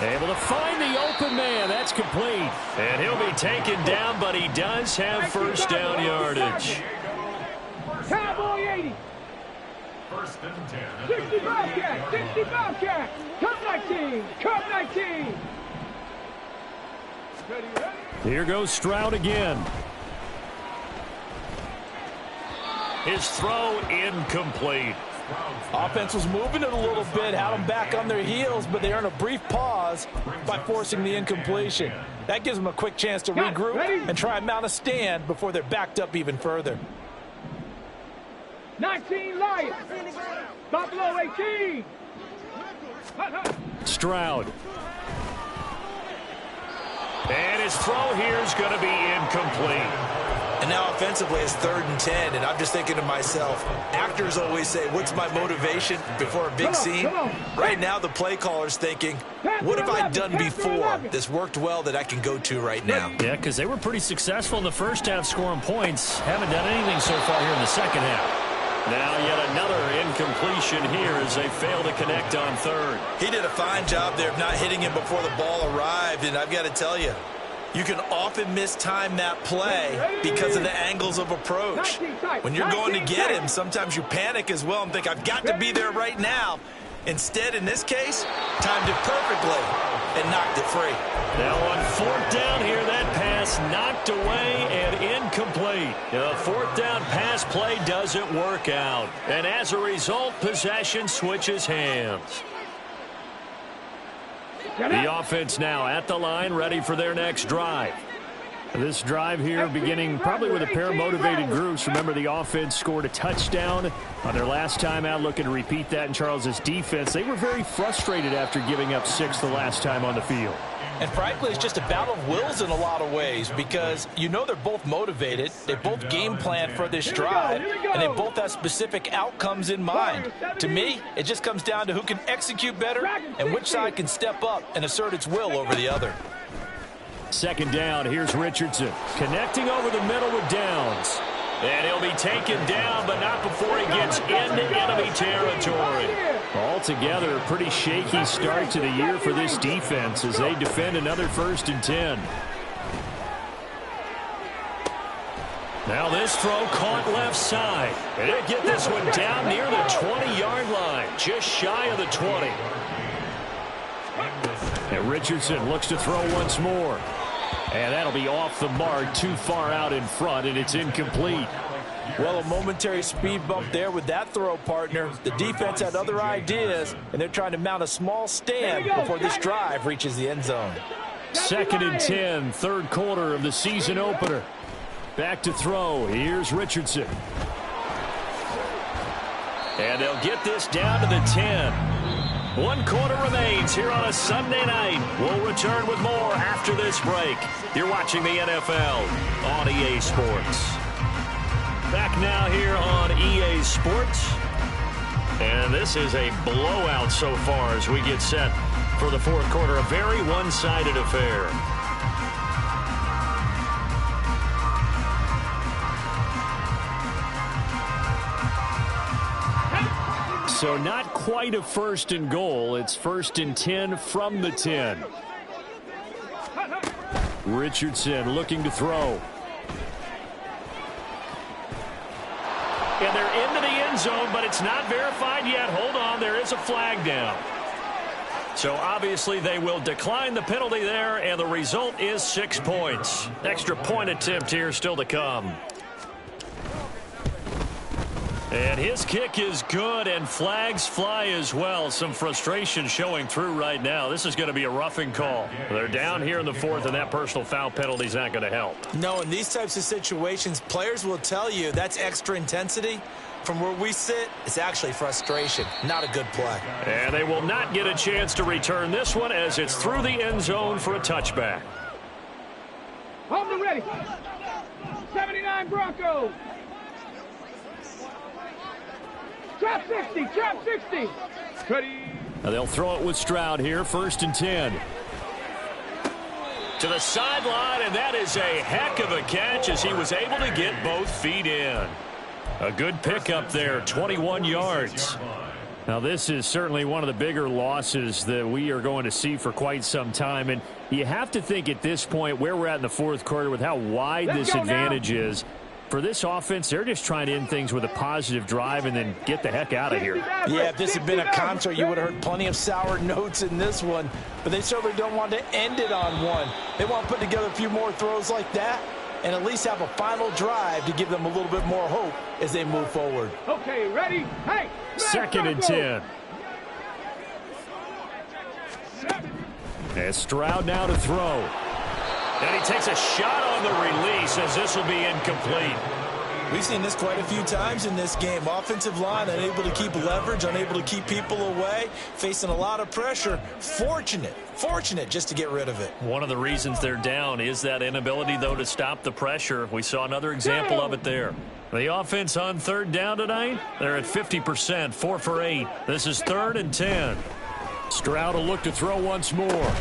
Able to find the open man. That's complete. And he'll be taken down, but he does have first down yardage. Cowboy 80. First and 10 at 60 Bobcat. 60 Bobcat. Come 19. Come 19. Here goes Stroud again. His throw incomplete. Offense was moving it a little bit, had them back on their heels, but they earn a brief pause by forcing the incompletion. That gives them a quick chance to regroup and try and mount a stand before they're backed up even further. 19 Lions. Buffalo 18. Stroud. And his throw here is going to be incomplete. And now offensively it's 3rd and 10, and I'm just thinking to myself, actors always say, what's my motivation before a big scene? Right now the play caller's thinking, what have I done before that's worked well that I can go to right now? Yeah, because they were pretty successful in the first half scoring points. Haven't done anything so far here in the second half. Now yet another incompletion here as they fail to connect on 3rd. He did a fine job there of not hitting him before the ball arrived, and I've got to tell you, you can often mistime that play because of the angles of approach. When you're going to get him, sometimes you panic as well and think, I've got to be there right now. Instead, in this case, timed it perfectly and knocked it free. Now on 4th down here, that pass knocked away and incomplete. The 4th down pass play doesn't work out. And as a result, possession switches hands. The offense now at the line, ready for their next drive. This drive here beginning probably with a pair of motivated groups. Remember, the offense scored a touchdown on their last time out, looking to repeat that in Charles's defense. They were very frustrated after giving up 6 the last time on the field. And frankly, it's just a battle of wills in a lot of ways because you know they're both motivated, they both game plan for this drive, and they both have specific outcomes in mind. To me, it just comes down to who can execute better and which side can step up and assert its will over the other. 2nd down, here's Richardson. Connecting over the middle with Downs. And he'll be taken down, but not before he gets into enemy territory. Altogether, a pretty shaky start to the year for this defense as they defend another 1st and 10. Now this throw caught left side. And he'll get this one down near the 20-yard line, just shy of the 20. And Richardson looks to throw once more. And that'll be off the mark, too far out in front, and it's incomplete. Well, a momentary speed bump there with that throw, partner. The defense had other ideas, and they're trying to mount a small stand before this drive reaches the end zone. 2nd and 10, 3rd quarter of the season opener. Back to throw. Here's Richardson. And they'll get this down to the 10. 1 quarter remains here on a Sunday night. We'll return with more after this break. You're watching the NFL on EA Sports. Back now here on EA Sports. And this is a blowout so far as we get set for the 4th quarter. A very one-sided affair. So not quite a 1st and goal. It's 1st and 10 from the 10. Richardson looking to throw. And they're into the end zone, but it's not verified yet. Hold on, there is a flag down. So obviously they will decline the penalty there, and the result is 6 points. Extra point attempt here still to come. And his kick is good, and flags fly as well. Some frustration showing through right now. This is going to be a roughing call. They're down here in the fourth, and that personal foul penalty is not going to help. No, in these types of situations, players will tell you that's extra intensity. From where we sit, it's actually frustration. Not a good play. And they will not get a chance to return this one as it's through the end zone for a touchback. Hold them ready. 79 Broncos. Trap 60, trap 60. Ready. Now they'll throw it with Stroud here, 1st and 10. To the sideline, and that is a heck of a catch as he was able to get both feet in. A good pickup there, 21 yards. Now this is certainly one of the bigger losses that we are going to see for quite some time. And you have to think at this point where we're at in the fourth quarter with how wide this advantage is. For this offense, they're just trying to end things with a positive drive and then get the heck out of here. Yeah, if this had been a concert, you would have heard plenty of sour notes in this one. But they certainly don't want to end it on one. They want to put together a few more throws like that and at least have a final drive to give them a little bit more hope as they move forward. Okay, ready? Hey! 2nd and 10. And Stroud now to throw. And he takes a shot on the release as this will be incomplete. We've seen this quite a few times in this game. Offensive line unable to keep leverage, unable to keep people away, facing a lot of pressure. Fortunate just to get rid of it. One of the reasons they're down is that inability, though, to stop the pressure. We saw another example of it there. The offense on 3rd down tonight, they're at 50%, 4 for 8. This is 3rd and 10. Stroud will look to throw once more.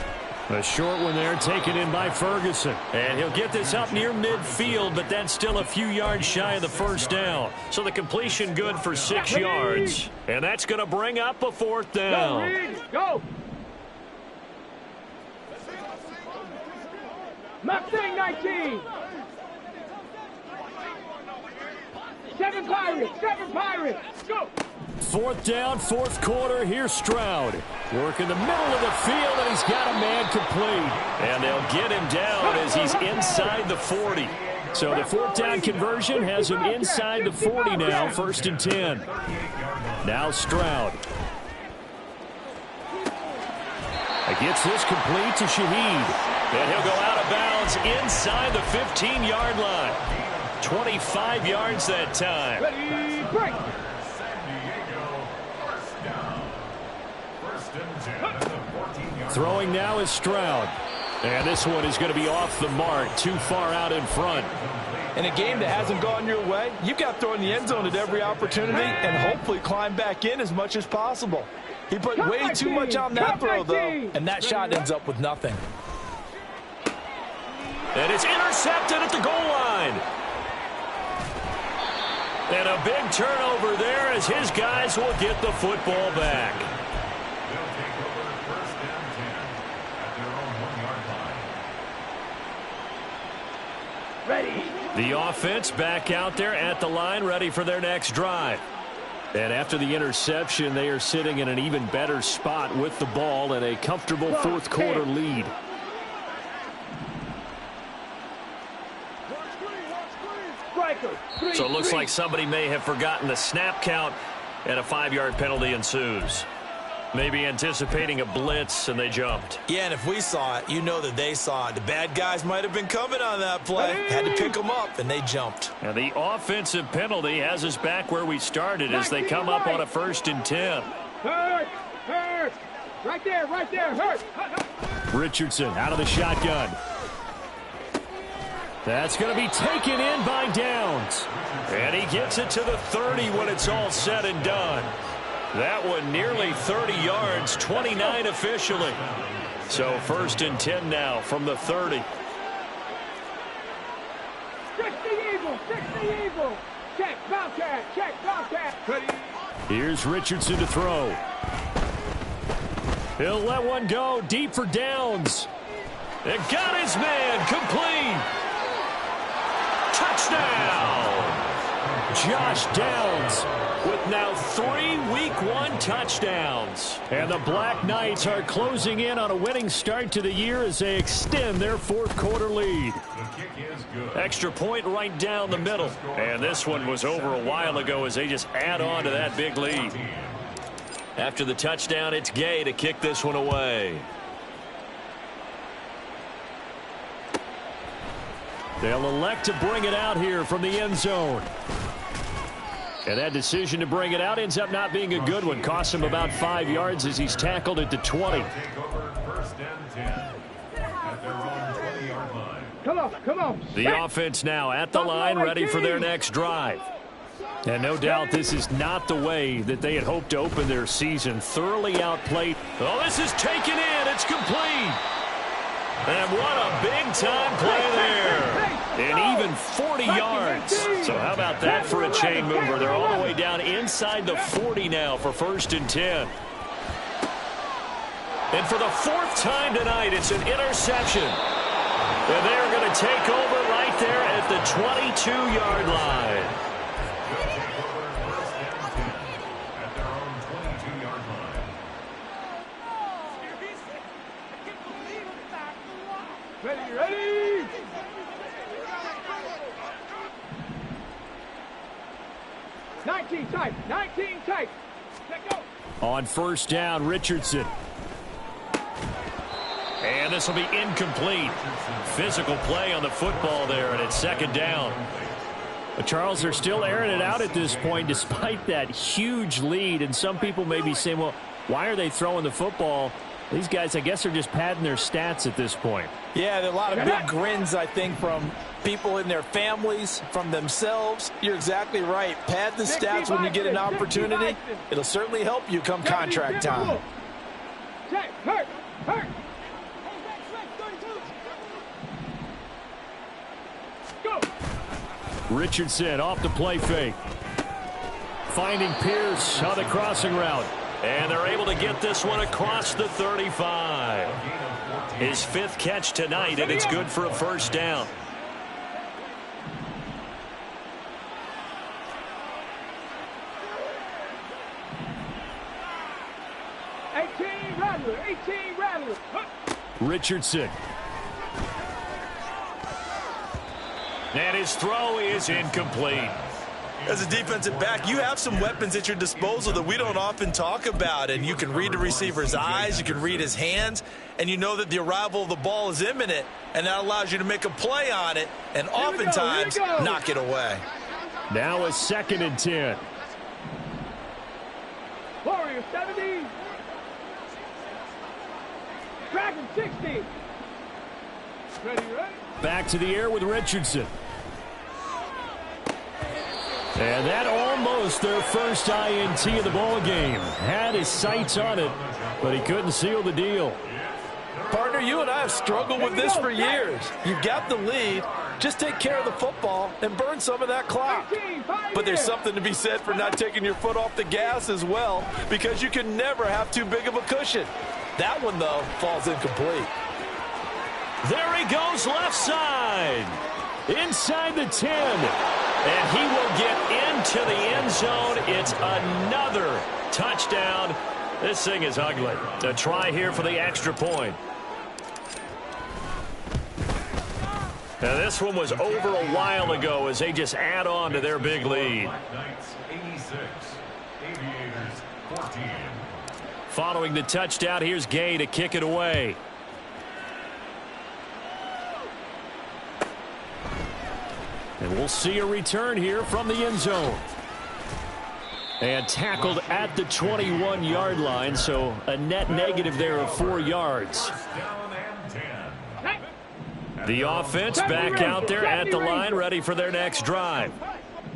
A short one there taken in by Ferguson. And he'll get this up near midfield, but that's still a few yards shy of the 1st down. So the completion good for 6 yards. And that's going to bring up a 4th down. Go! Mustang 19. 7 Pirates. Go! 4th down, 4th quarter. Here's Stroud. Work in the middle of the field, and he's got a man complete. And they'll get him down as he's inside the 40. So the 4th down conversion has him inside the 40 now, 1st and 10. Now Stroud. Gets this complete to Shaheed. And he'll go out of bounds inside the 15-yard line. 25 yards that time. Ready, break. Throwing now is Stroud. And this one is going to be off the mark, too far out in front. In a game that hasn't gone your way, you've got to throw in the end zone at every opportunity and hopefully climb back in as much as possible. He put way too much on that throw, though, and that shot ends up with nothing. And it's intercepted at the goal line. And a big turnover there as his guys will get the football back. They'll take over 1st and 10 at their own 1-yard line. Ready. The offense back out there at the line, ready for their next drive. And after the interception, they are sitting in an even better spot with the ball and a comfortable 4th quarter lead. So it looks like somebody may have forgotten the snap count, and a 5-yard penalty ensues. Maybe anticipating a blitz, and they jumped. Yeah, and if we saw it, you know that they saw it. The bad guys might have been coming on that play. Had to pick them up, and they jumped. And the offensive penalty has us back where we started as they come up on a 1st and 10. Hurt. Right there, hurt. Richardson out of the shotgun. That's going to be taken in by Downs. And he gets it to the 30 when it's all said and done. That one nearly 30 yards, 29 officially. So 1st and 10 now from the 30. 60 Eagle. Check, Bobcat. Ready. Here's Richardson to throw. He'll let one go deep for Downs. And got his man complete. Touchdown. Josh Downs with now 3 Week 1 touchdowns. And the Black Knights are closing in on a winning start to the year as they extend their fourth quarter lead. Extra point right down the middle. And this one was over a while ago as they just add on to that big lead. After the touchdown, it's Gay to kick this one away. They'll elect to bring it out here from the end zone. And that decision to bring it out ends up not being a good one. Costs him about 5 yards as he's tackled at the 20. Come on. The offense now at the line, ready for their next drive. And no doubt this is not the way that they had hoped to open their season. Thoroughly outplayed. Oh, this is taken in. It's complete. And what a big-time play there. And even 40 yards. So how about that for a chain mover? They're all the way down inside the 40 now for 1st and 10. And for the 4th time tonight, it's an interception. And they're going to take over right there at the 22-yard line. Ready. 19 tight. Let go. On 1st down, Richardson. And this will be incomplete. Physical play on the football there, and it's 2nd down. But Charles, they're still airing it out at this point despite that huge lead. And some people may be saying, well, why are they throwing the football? These guys, I guess, are just padding their stats at this point. Yeah, there are a lot of big grins, I think, from people in their families, from themselves. You're exactly right. Pad the stats when you get an opportunity. It'll certainly help you come contract time. Hurt. Go. Richardson off the play fake. Finding Pierce on the crossing route. And they're able to get this one across the 35. His 5th catch tonight, and it's good for a 1st down. Rattler. Richardson. And his throw is incomplete. As a defensive back, you have some weapons at your disposal that we don't often talk about, and you can read the receiver's eyes, you can read his hands, and you know that the arrival of the ball is imminent, and that allows you to make a play on it and oftentimes knock it away. Now a 2nd and 10. Warrior 70. Dragon 60. Ready. Back to the air with Richardson. And that almost their first INT of the ball game. Had his sights on it, but he couldn't seal the deal. Partner, you and I have struggled with this for years. You've got the lead. Just take care of the football and burn some of that clock. But there's something to be said for not taking your foot off the gas as well, because you can never have too big of a cushion. That one, though, falls incomplete. There he goes left side. Inside the 10. And he will get into the end zone. It's another touchdown. This thing is ugly. A try here for the extra point. Now this one was over a while ago as they just add on to their big lead. Following the touchdown, here's Gay to kick it away. And we'll see a return here from the end zone. And tackled at the 21-yard line, so a net negative there of 4 yards. The offense back out there at the line, ready for their next drive.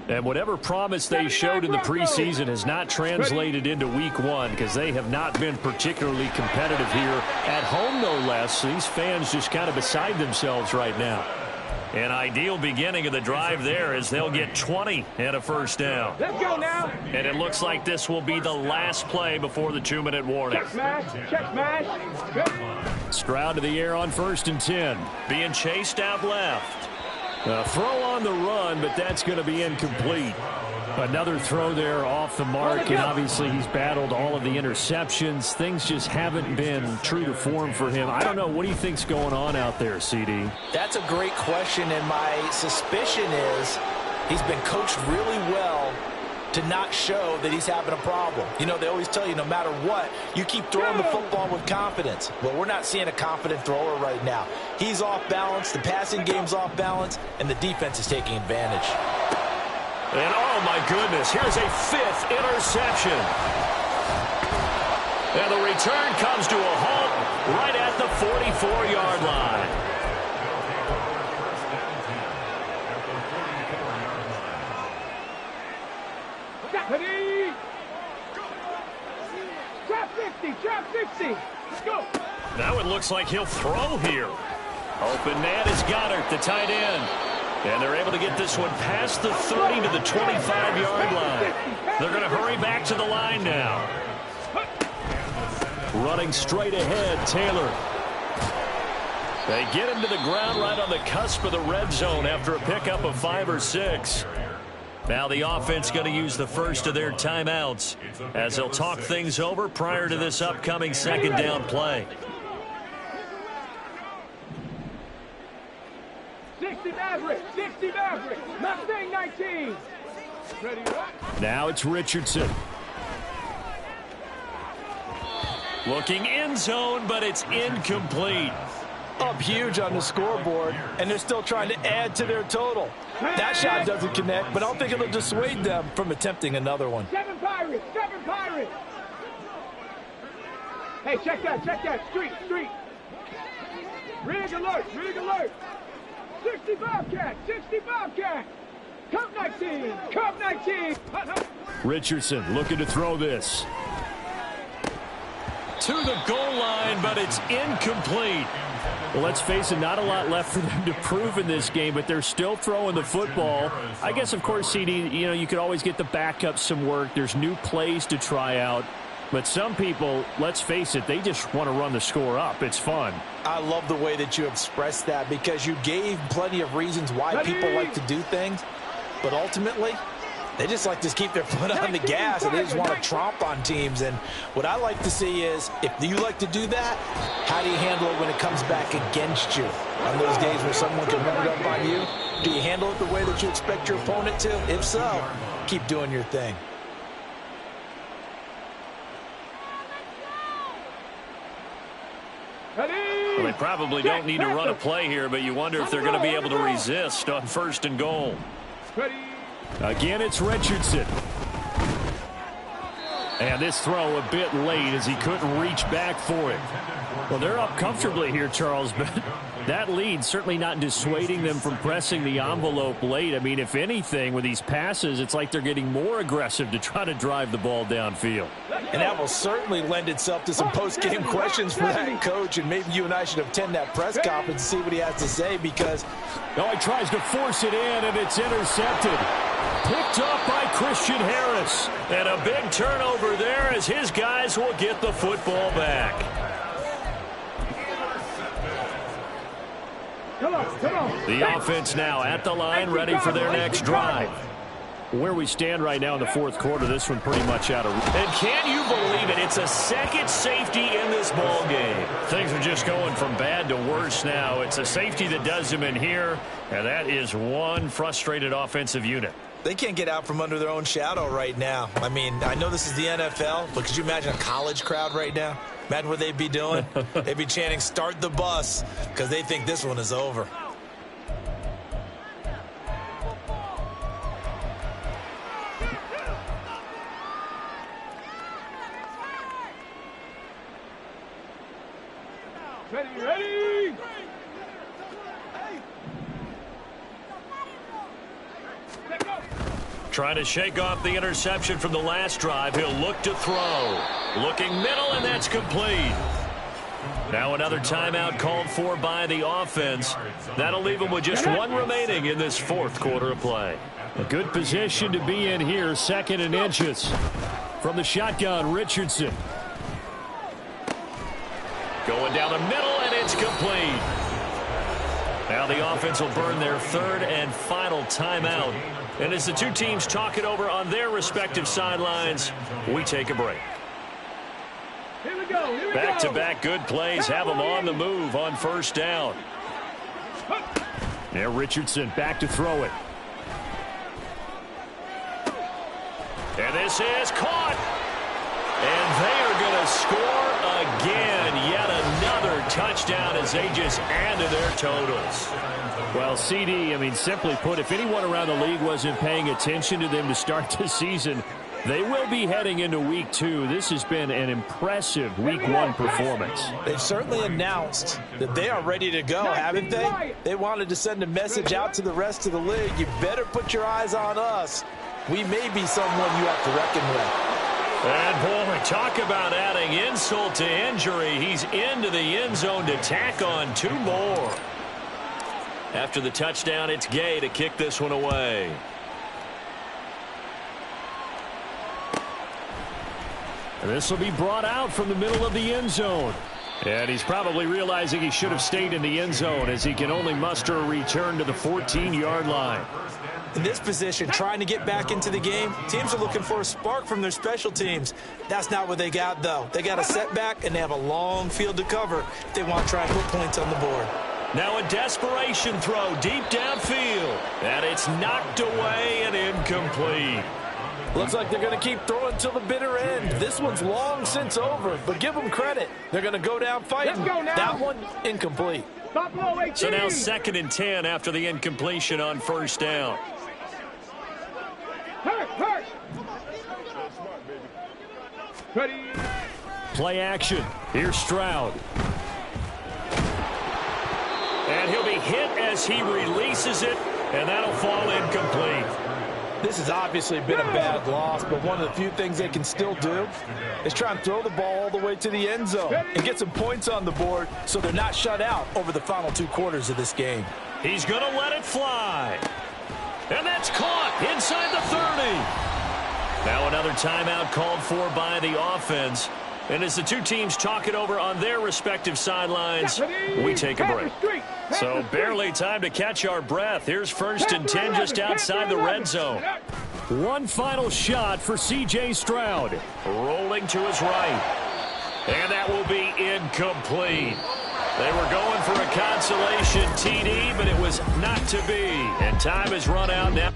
And whatever promise they showed in the preseason has not translated into week 1 because they have not been particularly competitive here at home, no less. These fans just kind of beside themselves right now. An ideal beginning of the drive there as they'll get 20 and a first down. Let's go now. And it looks like this will be the last play before the 2-minute warning. Check smash. Check smash. Good. Stroud to the air on 1st and 10. Being chased out left. A throw on the run, but that's going to be incomplete. Another throw there off the mark, and obviously he's battled all of the interceptions. Things just haven't been true to form for him. I don't know. What do you think's going on out there, CD? That's a great question, and my suspicion is he's been coached really well to not show that he's having a problem. You know, they always tell you no matter what, you keep throwing the football with confidence. Well, we're not seeing a confident thrower right now. He's off balance, the passing game's off balance, and the defense is taking advantage. And oh my goodness, here's a 5th interception. And the return comes to a halt right at the 44-yard line. Ready? Trap 50, trap 50. Let's go. Now it looks like he'll throw here. Open man is Goddard, the tight end. And they're able to get this one past the 30 to the 25-yard line. They're going to hurry back to the line now. Running straight ahead, Taylor. They get him to the ground right on the cusp of the red zone after a pickup of 5 or 6. Now the offense going to use the first of their timeouts as they'll talk things over prior to this upcoming 2nd down play. 60 Maverick, 60 Maverick. Mustang 19. Ready, right? Now it's Richardson. Looking end zone, but it's incomplete. Up huge on the scoreboard, and they're still trying to add to their total. That shot doesn't connect, but I don't think it'll dissuade them from attempting another one. 7 Pirates, 7 Pirates. Hey, check that, street. Rig alert. 60 Bobcat, 60 Bobcat. Cup 19, Cup 19. Richardson looking to throw this. To the goal line, but it's incomplete. Well, let's face it, not a lot left for them to prove in this game, but they're still throwing the football. I guess, of course, CD, you could always get the backup some work. There's new plays to try out. But some people, let's face it, they just want to run the score up. It's fun. I love the way that you expressed that because you gave plenty of reasons why people like to do things. But ultimately, they just like to keep their foot on the gas, and they just want to tromp on teams. And what I like to see is, if you like to do that, how do you handle it when it comes back against you? On those days where someone can run it up on you, do you handle it the way that you expect your opponent to? If so, keep doing your thing. Well, they probably don't need to run a play here, but you wonder if they're going to be able to resist on 1st and goal. Again, it's Richardson. And this throw a bit late as he couldn't reach back for it. Well, they're up comfortably here, Charles, but that lead certainly not dissuading them from pressing the envelope late. I mean, if anything, with these passes, it's like they're getting more aggressive to try to drive the ball downfield. And that will certainly lend itself to some post-game questions for that coach, and maybe you and I should attend that press conference and see what he has to say because... Oh, he tries to force it in, and it's intercepted. Picked up by Christian Harris. And a big turnover there as his guys will get the football back. Come on. The offense now at the line, ready for their next drive. Where we stand right now in the 4th quarter, this one pretty much out of reach. And can you believe it? It's a second safety in this ball game. Things are just going from bad to worse now. It's a safety that does them in here, and that is one frustrated offensive unit. They can't get out from under their own shadow right now. I mean, I know this is the NFL, but could you imagine a college crowd right now? Imagine what they'd be doing. They'd be chanting, "Start the bus," because they think this one is over. Ready. Trying to shake off the interception from the last drive. He'll look to throw. Looking middle, and that's complete. Now another timeout called for by the offense. That'll leave them with just one remaining in this fourth quarter of play. A good position to be in here, 2nd and inches. From the shotgun, Richardson. Going down the middle, and it's complete. Now the offense will burn their 3rd and final timeout. And as the two teams talk it over on their respective sidelines, we take a break. Here we go. Back-to-back good plays have them on the move on 1st down. Now Richardson back to throw it. And this is caught. And they are going to score again. Yet another touchdown as they just added their totals. Well, CD, I mean, simply put, if anyone around the league wasn't paying attention to them to start the season, they will be heading into week 2. This has been an impressive week 1 performance. They've certainly announced that they are ready to go, haven't they? They wanted to send a message out to the rest of the league. You better put your eyes on us. We may be someone you have to reckon with. And boy, talk about adding insult to injury. He's into the end zone to tack on 2 more. After the touchdown, it's Gay to kick this one away. And this will be brought out from the middle of the end zone. And he's probably realizing he should have stayed in the end zone as he can only muster a return to the 14-yard line. In this position, trying to get back into the game, teams are looking for a spark from their special teams. That's not what they got, though. They got a setback, and they have a long field to cover if they want to try and put points on the board. Now a desperation throw deep downfield. And it's knocked away and incomplete. Looks like they're going to keep throwing till the bitter end. This one's long since over, but give them credit. They're going to go down fighting. Let's go now. That one, incomplete. Buffalo 18. So now 2nd and 10 after the incompletion on 1st down. Hurt. Ready. Play action. Here's Stroud. And he'll be hit as he releases it, and that'll fall incomplete. This has obviously been a bad loss, but one of the few things they can still do is try and throw the ball all the way to the end zone and get some points on the board so they're not shut out over the final 2 quarters of this game. He's going to let it fly. And that's caught inside the 30. Now another timeout called for by the offense. And as the two teams talk it over on their respective sidelines, we take a break. So barely time to catch our breath. Here's 1st and 10 just outside the red zone. One final shot for C.J. Stroud. Rolling to his right. And that will be incomplete. They were going for a consolation TD, but it was not to be. And time has run out now.